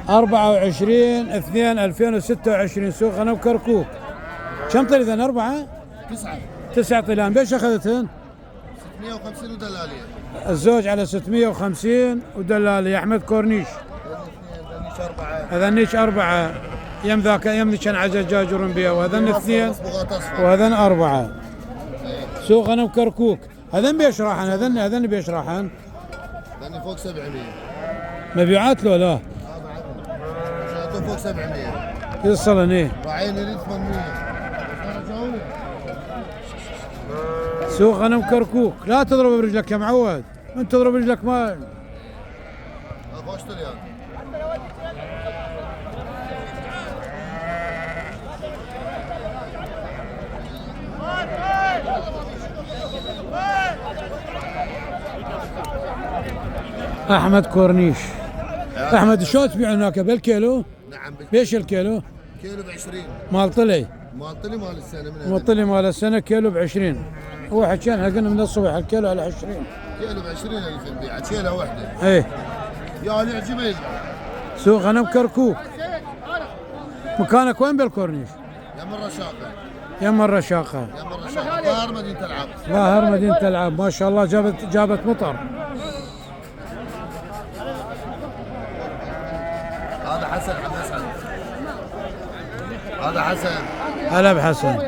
24/2/2026 سوق غنم كركوك. كم طلع إذا؟ 4 9 طلان. بيش أخذتهن؟ 650 ودلالية. الزوج على 650 ودلالية. أحمد كورنيش. هذنيش 4. يم ذاك يم ذي كان عجل جاجرون بها، وهذن 2 وهذن 4. سوق غنم كركوك. هذن بيش راحن؟ هذن بيش راحن؟ هذن فوق 700. مبيعات لو لا؟ فوق 700. يوصلن ايه؟ راعين يريد 800. سوق غنم كركوك. لا تضرب برجلك يا معود، انت تضرب برجلك ما خوش طليان. احمد كورنيش. احمد شو تبيع هناك بالكيلو؟ نعم بيش الكيلو؟ كيلو ب20. مال طلي؟ مال طلي مال السنة. مال طلي مال السنة كيلو ب20. هو حكينا قلنا من الصبح الكيلو على 20. كيلو ب20,000 نبيعه كيلو واحدة. ايه يا اللي عجبني. سوق غنم كركوك. مكانك وين بالكورنيش؟ يم الرشاقة. يم الرشاقة. يم الرشاقة. ظاهر مدينة العاب. ظاهر مدينة العاب. ما شاء الله جابت مطر. هذا حسن. هذا حسن. هلا بحسن.